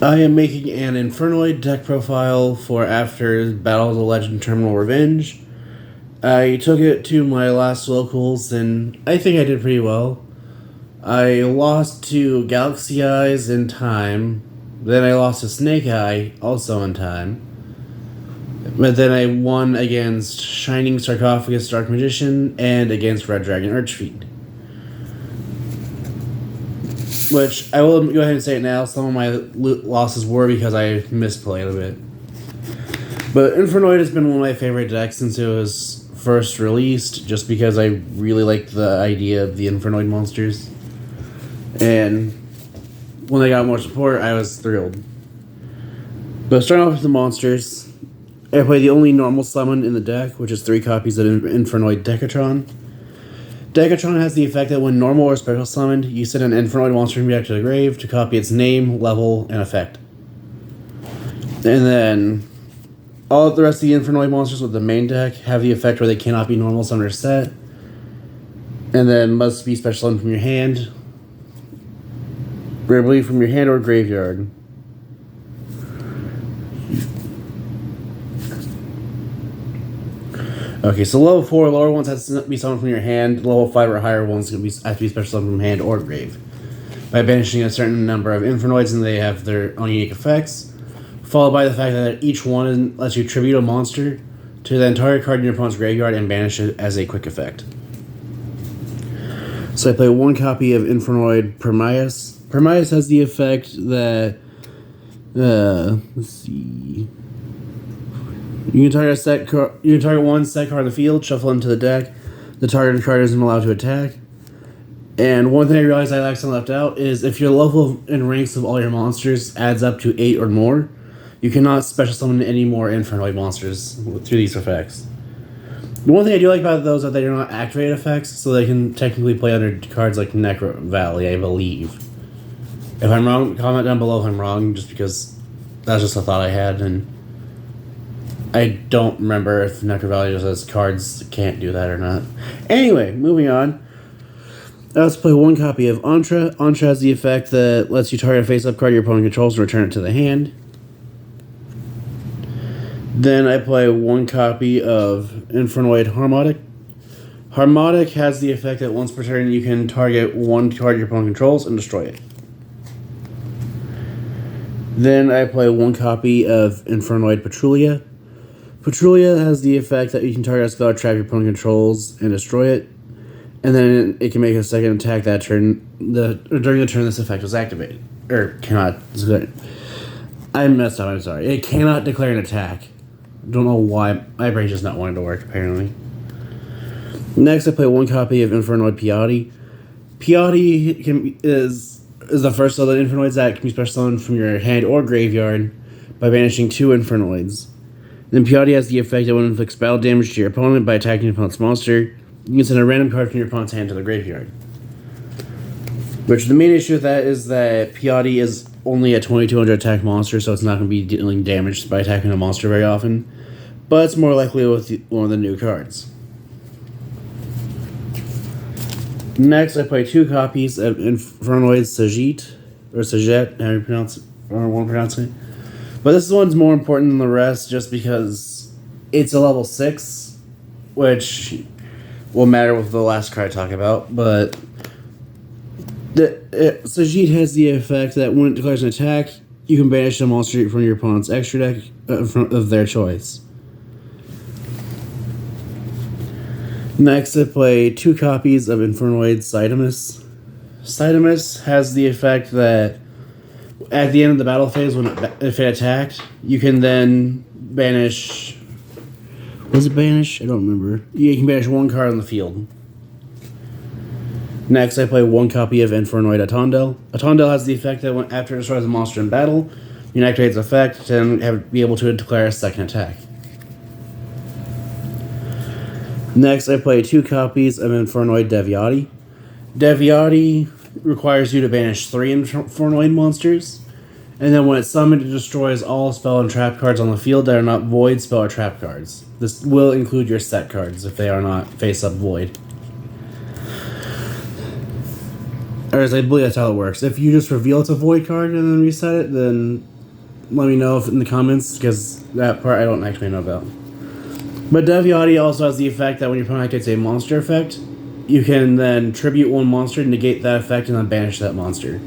I am making an infernoid deck profile for after Battle of the Legend Terminal Revenge. I took it to my last locals and I think I did pretty well. I lost to Galaxy Eyes in time, then I lost to Snake Eye, also in time. But then I won against Shining Sarcophagus Dark Magician and against Red Dragon Archfiend. Which, I will go ahead and say it now, some of my losses were because I misplayed a bit. But Infernoid has been one of my favorite decks since it was first released, just because I really liked the idea of the Infernoid monsters. And when they got more support, I was thrilled. But starting off with the monsters, I play the only normal summon in the deck, which is 3 copies of Infernoid Decatron. Decatron has the effect that when normal or special summoned, you send an Infernoid monster from your deck to the grave to copy its name, level, and effect. And then all of the rest of the Infernoid monsters with the main deck have the effect where they cannot be normal summoned or set, and then must be special summoned from your hand, rarely from your hand or graveyard. Okay, so level 4, lower ones have to be summoned from your hand. Level 5 or higher ones have to be special summoned from hand or grave. By banishing a certain number of Infernoids, and they have their own unique effects. Followed by the fact that each one lets you tribute a monster to the entire card in your opponent's graveyard and banish it as a quick effect. So I play 1 copy of Infernoid Permias. Permias has the effect that... let's see... You can target one set card on the field, shuffle into the deck. The targeted card isn't allowed to attack. And one thing I realized I accidentally left out is if your level and ranks of all your monsters adds up to 8 or more, you cannot special summon any more Infernoid monsters through these effects. The one thing I do like about those is that they are not activated effects, so they can technically play under cards like Necro Valley, I believe. If I'm wrong, comment down below if I'm wrong, just because that's just a thought I had, and I don't remember if Necro Valley just has cards that can't do that or not. Anyway, moving on. Let's play 1 copy of Antra. Antra has the effect that lets you target a face-up card your opponent controls and return it to the hand. Then I play 1 copy of Infernoid Harmonic. Harmonic has the effect that once per turn you can target 1 card your opponent controls and destroy it. Then I play 1 copy of Infernoid Patrulia. Patrulia has the effect that you can target a spell or trap your opponent controls and destroy it. And then it can make a second attack that turn during the turn this effect was activated. Or cannot. I messed up, I'm sorry. It cannot declare an attack. Don't know why. My brain's just not wanting to work, apparently. Next, I play 1 copy of Infernoid Piatti. Piatti is the first of the Infernoids that can be special summoned from your hand or graveyard by banishing 2 Infernoids. Then Piatti has the effect that when it inflicts battle damage to your opponent by attacking your opponent's monster, you can send a random card from your opponent's hand to the graveyard. Which the main issue with that is that Piatti is only a 2200 attack monster, so it's not going to be dealing damage by attacking a monster very often. But it's more likely with one of the new cards. Next, I play 2 copies of Infernoid Sagitt, or Sagitt, how you pronounce it, or want to pronounce it. But this one's more important than the rest just because it's a level 6, which will matter with the last card I talk about, but Sagitt has the effect that when it declares an attack, you can banish a monster from your opponent's extra deck of their choice. Next, I play 2 copies of Infernoid Cydamus. Cydamus has the effect that at the end of the battle phase, if it attacked, you can then banish... Was it banish? I don't remember. You can banish 1 card on the field. Next, I play 1 copy of Infernoid Atondel. Atondel has the effect that after it destroys a monster in battle, you can activate its effect and be able to declare a second attack. Next, I play 2 copies of Infernoid Deviati. Deviati requires you to banish 3 Infernoid monsters, and then when it's summoned, it destroys all spell and trap cards on the field that are not void, spell, or trap cards. This will include your set cards if they are not face-up void. Or I believe that's how it works. If you just reveal it's a void card and then reset it, then let me know in the comments, because that part I don't actually know about. But Deviati also has the effect that when your opponent activates a monster effect, you can then tribute one monster, negate that effect, and then banish that monster.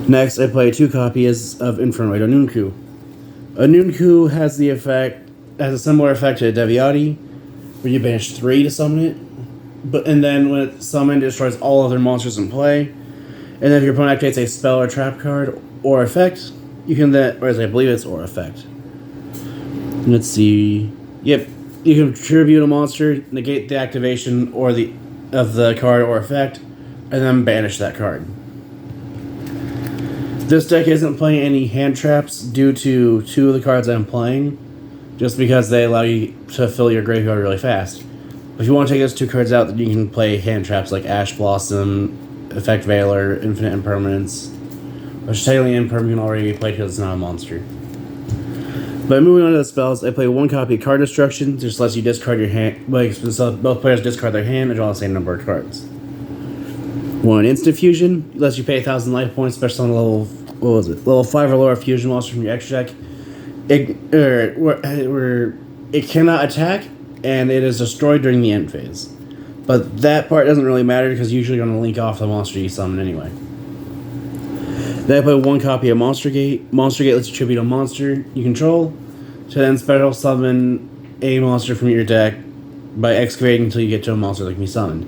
Next, I play 2 copies of Infernoid Onunku. Onunku has a similar effect to Deviati, where you banish 3 to summon it. And then when it's summoned, it destroys all other monsters in play. And then if your opponent activates a spell or trap card or effect, you can then, or as I believe it's or effect. Let's see. Yep, you can tribute a monster, negate the activation of the card or effect, and then banish that card. This deck isn't playing any hand traps due to 2 of the cards I'm playing, just because they allow you to fill your graveyard really fast. If you want to take those 2 cards out, then you can play hand traps like Ash Blossom, Effect Veiler, Infinite Impermanence, which technically Imperm can already be played because it's not a monster. But moving on to the spells, I play 1 copy of Card Destruction, just lets you discard your hand, so both players discard their hand and draw the same number of cards. 1 Instant Fusion, lets you pay 1,000 life points, especially on level 5 or lower fusion monster from your extra deck. It cannot attack, and it is destroyed during the end phase. But that part doesn't really matter because usually you're going to link off the monster you summon anyway. Then I play 1 copy of Monster Gate. Monster Gate lets you tribute a monster you control to then special summon a monster from your deck by excavating until you get to a monster that can be summoned.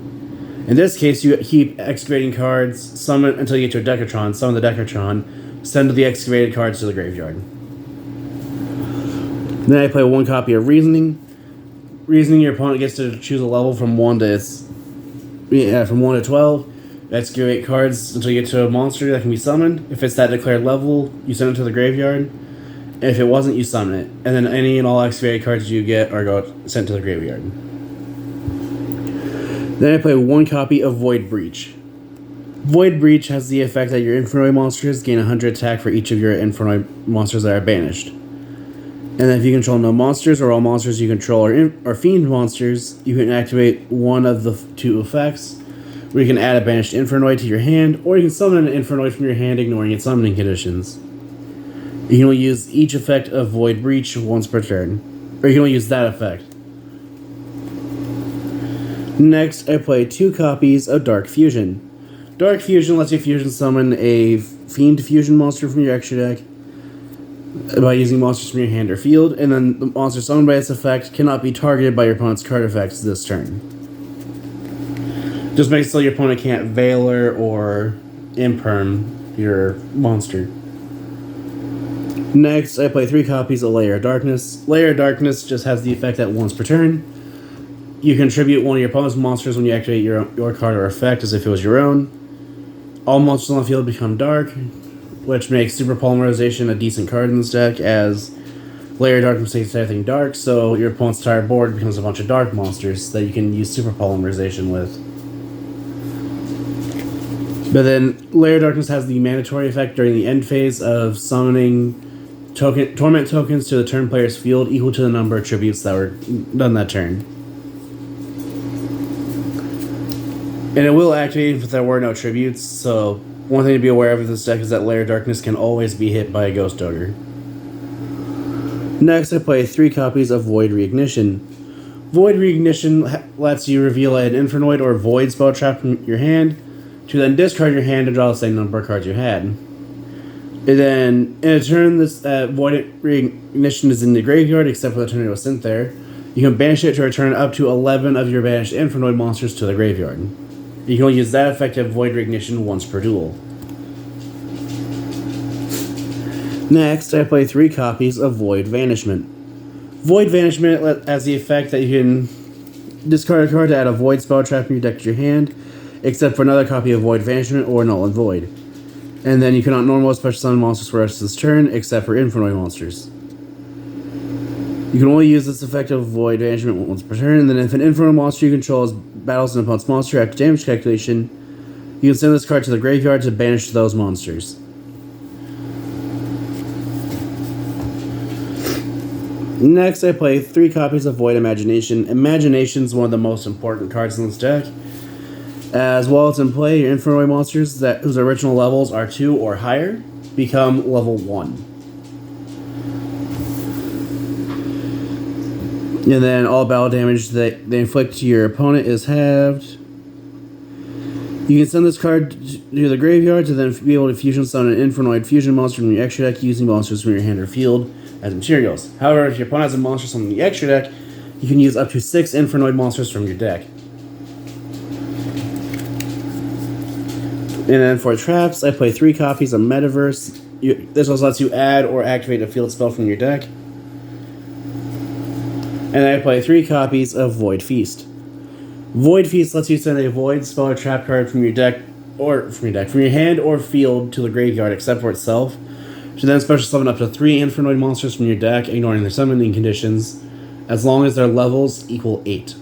In this case, you keep excavating cards, summon until you get to a Decatron, summon the Decatron, send the excavated cards to the graveyard. Then I play 1 copy of Reasoning. Reasoning, your opponent gets to choose a level from 1 to 12. Excavate cards until you get to a monster that can be summoned. If it's that declared level, you send it to the graveyard. And if it wasn't, you summon it. And then any and all excavated cards you get are sent to the graveyard. Then I play 1 copy of Void Breach. Void Breach has the effect that your Infernoid monsters gain 100 attack for each of your Infernoid monsters that are banished. And then if you control no monsters or all monsters you control are fiend monsters, you can activate one of the 2 effects, where you can add a banished Infernoid to your hand, or you can summon an Infernoid from your hand ignoring its summoning conditions. You can only use each effect of Void Breach once per turn, or you can only use that effect. Next, I play 2 copies of Dark Fusion. Dark Fusion lets you fusion summon a fiend fusion monster from your extra deck by using monsters from your hand or field, and then the monster summoned by this effect cannot be targeted by your opponent's card effects this turn. Just makes it so your opponent can't Veiler or Imperm your monster. Next, I play 3 copies of Lair of Darkness. Lair of Darkness just has the effect that once per turn, you contribute one of your opponent's monsters when you activate your card or effect as if it was your own. All monsters on the field become dark, which makes Super Polymerization a decent card in this deck, as Lair of Darkness makes everything dark, so your opponent's entire board becomes a bunch of dark monsters that you can use Super Polymerization with. But then Lair of Darkness has the mandatory effect during the end phase of summoning torment tokens to the turn player's field equal to the number of tributes that were done that turn. And it will activate if there were no tributes, so one thing to be aware of with this deck is that Lair of Darkness can always be hit by a Ghost Ogre. Next, I play 3 copies of Void Reignition. Void Reignition lets you reveal an Infernoid or Void spell trap from your hand, to then discard your hand and draw the same number of cards you had. And then, in a turn, this Void Reignition is in the graveyard, except for the turn it was sent there. You can banish it to return up to 11 of your banished Infernoid monsters to the graveyard. You can only use that effect of Void Reignition once per duel. Next, I play 3 copies of Void Vanishment. Void Vanishment has the effect that you can discard a card to add a Void spell trap in your deck to your hand, except for another copy of Void Vanishment or Null and Void. And then you cannot normal special summon monsters for the rest of this turn, except for Infernoid monsters. You can only use this effect of Void Vanishment once per turn, and then if an Infernoid monster you control battles an opponent's monster after damage calculation, you can send this card to the graveyard to banish those monsters. Next, I play 3 copies of Void Imagination. Imagination is one of the most important cards in this deck. As while it's in play, your Infernoid monsters whose original levels are 2 or higher become level 1. And then all battle damage that they inflict to your opponent is halved. You can send this card to the graveyard to then be able to fusion summon an infernoid fusion monster from your extra deck using monsters from your hand or field as materials. However, if your opponent has a monster from the extra deck, you can use up to 6 infernoid monsters from your deck. And then for traps, I play 3 copies of Metaverse. This also lets you add or activate a field spell from your deck. And I play 3 copies of Void Feast. Void Feast lets you send a void spell or trap card from your hand or field to the graveyard except for itself. To then special summon up to 3 infernoid monsters from your deck, ignoring their summoning conditions, as long as their levels equal 8.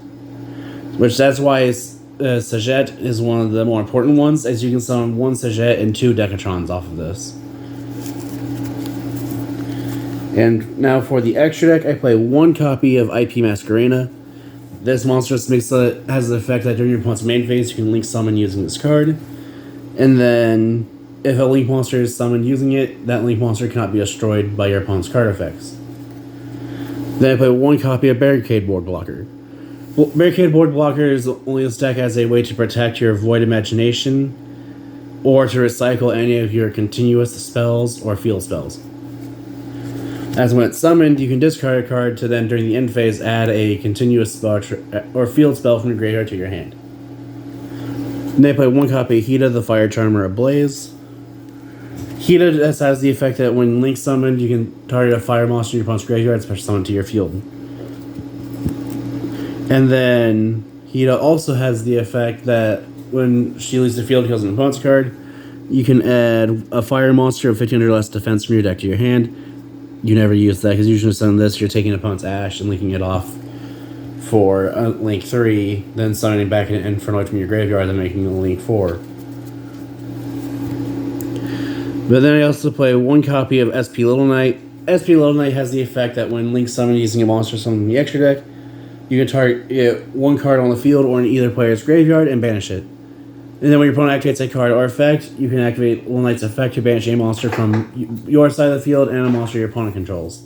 Which that's why Sajet is one of the more important ones, as you can summon 1 Sajet and 2 Decatrons off of this. And now for the extra deck, I play 1 copy of IP Masquerena. This monster has the effect that during your opponent's main phase, you can link summon using this card. And then, if a link monster is summoned using it, that link monster cannot be destroyed by your opponent's card effects. Then I play 1 copy of Barricade Board Blocker. Barricade Board Blocker is only this deck as a way to protect your Void Imagination, or to recycle any of your continuous spells or field spells. As when it's summoned, you can discard a card to then, during the end phase, add a continuous spell or field spell from your graveyard to your hand. And they play 1 copy of Hida, the Fire Charmer Ablaze. Hida has the effect that when link summoned, you can target a fire monster in your opponent's graveyard and special summon to your field. And then Hida also has the effect that when she leaves the field, kills an opponent's card, you can add a fire monster of 1500 less defense from your deck to your hand. You never use that, because usually summon this, you're taking an opponent's Ash and linking it off for link 3, then summoning back an Infernoid from your graveyard, then making a link 4. But then I also play 1 copy of SP Little Knight. SP Little Knight has the effect that when link summoned using a monster summoned from the extra deck, you can target 1 card on the field or in either player's graveyard and banish it. And then when your opponent activates a card or effect, you can activate Little Knight's effect to banish a monster from your side of the field and a monster your opponent controls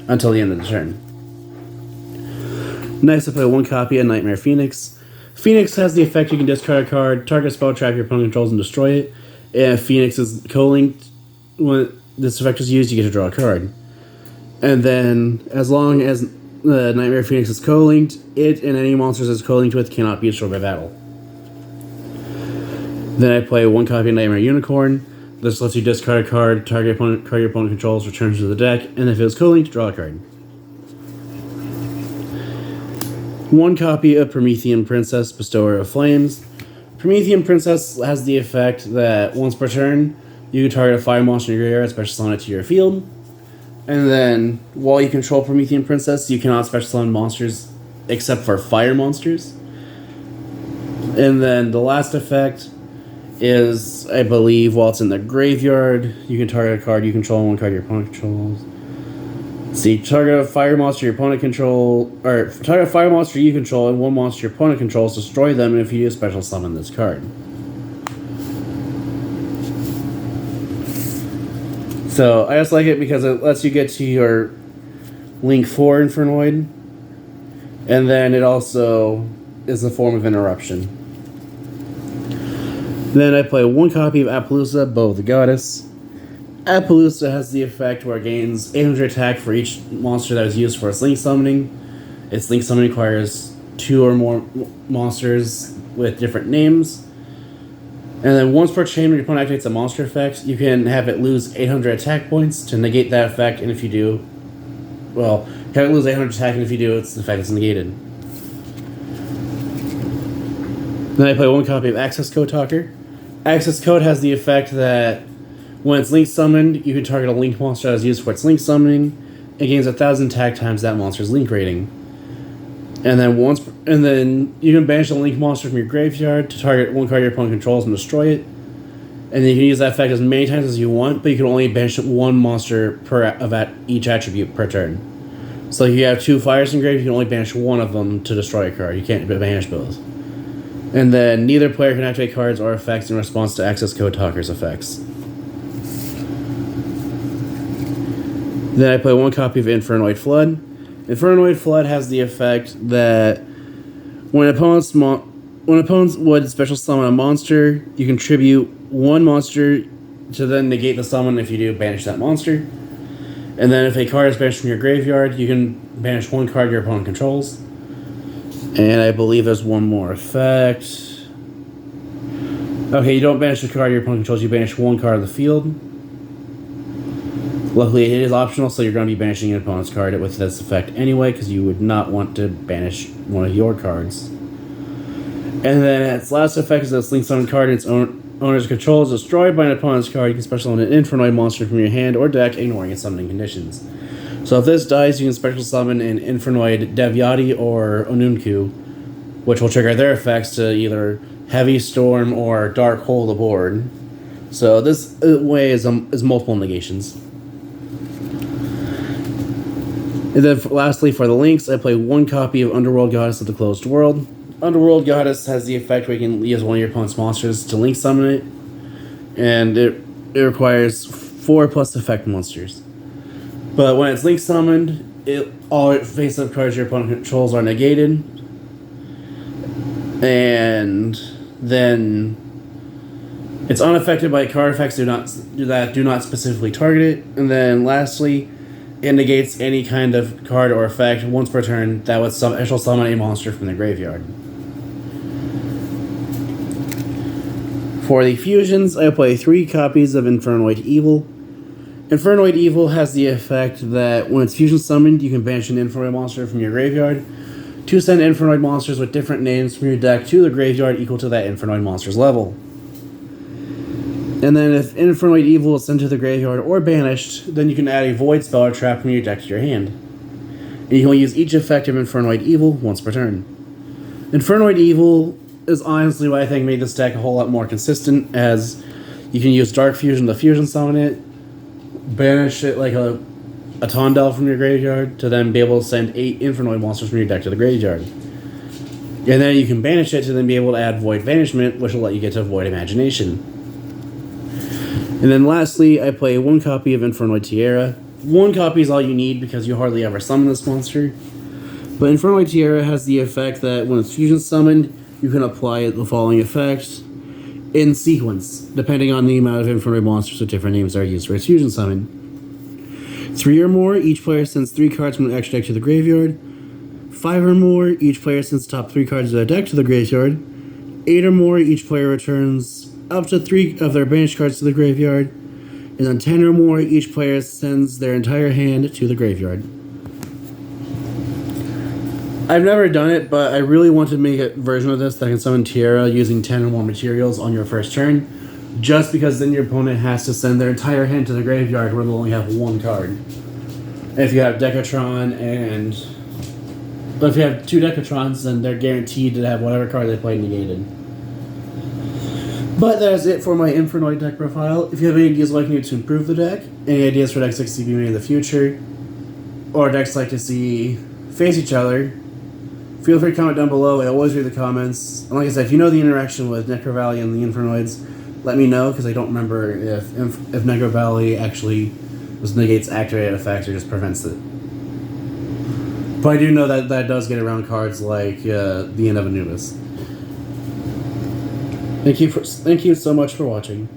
until the end of the turn. Next, I play 1 copy of Nightmare Phoenix. Phoenix has the effect you can discard a card, target a spell trap your opponent controls, and destroy it. If Phoenix is co-linked, when this effect is used, you get to draw a card. And then, as long as the Nightmare Phoenix is co-linked, it and any monsters it's co-linked with cannot be destroyed by battle. Then I play 1 copy of Nightmare Unicorn. This lets you discard a card, target opponent, card your opponent controls, return to the deck, and if it is co-linked, draw a card. 1 copy of Promethean Princess, Bestower of Flames. Promethean Princess has the effect that once per turn, you can target a fire monster in your graveyard, special summon it to your field. And then, while you control Promethean Princess, you cannot special summon monsters except for fire monsters. And then the last effect is, I believe, while it's in the graveyard, you can target a card you control and 1 card your opponent controls. See, target a fire monster your opponent control, or target a fire monster you control and 1 monster your opponent controls, destroy them, and if you do, special summon this card. So, I just like it because it lets you get to your Link 4 Infernoid, and then it also is a form of interruption. Then I play 1 copy of Appaloosa, Bow of the Goddess. Appaloosa has the effect where it gains 800 attack for each monster that is used for its link summoning. Its link summoning requires 2 or more monsters with different names. And then once per chain, when your opponent activates a monster effect, you can have it lose 800 attack points to negate that effect, and if you do, well, have it lose 800 attack, and if you do, the effect is negated. Then I play 1 copy of Access Code Talker. Access Code has the effect that when it's link summoned, you can target a link monster that is used for its link summoning. It gains 1,000 attack times that monster's link rating. And then you can banish a link monster from your graveyard to target 1 card your opponent controls and destroy it. And then you can use that effect as many times as you want, but you can only banish 1 monster of each attribute per turn. So if you have 2 fires in grave, you can only banish 1 of them to destroy a card. You can't banish both. And then neither player can activate cards or effects in response to Access Code Talker's effects. Then I play one copy of Infernoid Flood. Infernoid Flood has the effect that when opponents would special summon a monster, you contribute one monster to then negate the summon. If you do, banish that monster. And then if a card is banished from your graveyard, you can banish one card your opponent controls. And I believe there's one more effect. Okay, you don't banish a card your opponent controls, you banish one card on the field. Luckily, it is optional, so you're going to be banishing an opponent's card with this effect anyway, because you would not want to banish one of your cards. And then its last effect is that its link summon card and its owner's control is destroyed by an opponent's card. You can special summon an Infernoid monster from your hand or deck, ignoring its summoning conditions. So if this dies, you can special summon an Infernoid Devyati or Onunku, which will trigger their effects to either Heavy Storm or Dark Hole the board. So this way is multiple negations. And then lastly, for the links, I play one copy of Underworld Goddess of the Closed World. Underworld Goddess has the effect where you can use one of your opponent's monsters to link summon it, and it requires 4+ effect monsters. But when it's link summoned, all face-up cards your opponent controls are negated, and then it's unaffected by card effects that do not specifically target it. And then lastly, it negates any kind of card or effect once per turn that would special summon a monster from the graveyard. For the fusions, I play 3 copies of Infernoid Evil. Infernoid Evil has the effect that when it's fusion summoned, you can banish an Infernoid monster from your graveyard to send Infernoid monsters with different names from your deck to the graveyard equal to that Infernoid monster's level. And then if Infernoid Evil is sent to the graveyard or banished, then you can add a Void spell or trap from your deck to your hand. And you can only use each effect of Infernoid Evil once per turn. Infernoid Evil is honestly what I think made this deck a whole lot more consistent, as you can use Dark Fusion to fusion summon it, banish it like a Tondel from your graveyard to then be able to send 8 Infernoid monsters from your deck to the graveyard. And then you can banish it to then be able to add Void Banishment, which will let you get to Void Imagination. And then lastly, I play 1 copy of Infernoid Tiara. 1 copy is all you need because you hardly ever summon this monster. But Infernoid Tiara has the effect that when it's fusion summoned, you can apply the following effects in sequence, depending on the amount of Infernoid monsters with different names are used for its fusion summon. 3 or more, each player sends 3 cards from the extra deck to the graveyard. 5 or more, each player sends the top 3 cards of the deck to the graveyard. 8 or more, each player returns up to 3 of their banished cards to the graveyard. And then 10 or more, each player sends their entire hand to the graveyard. I've never done it, but I really want to make a version of this that can summon Tiara using 10 or more materials on your first turn, just because then your opponent has to send their entire hand to the graveyard where they'll only have 1 card. And if you have Decatron but if you have 2 Decatrons, then they're guaranteed to have whatever card they play negated. But that is it for my Infernoid deck profile. If you have any ideas you'd like me to improve the deck, any ideas for decks like to see me made in the future, or decks like to see face each other, feel free to comment down below. I always read the comments. And like I said, if you know the interaction with Necro Valley and the Infernoids, let me know, because I don't remember if Necro Valley actually just negates activated effects or just prevents it. But I do know that that does get around cards like the End of Anubis. Thank you so much for watching.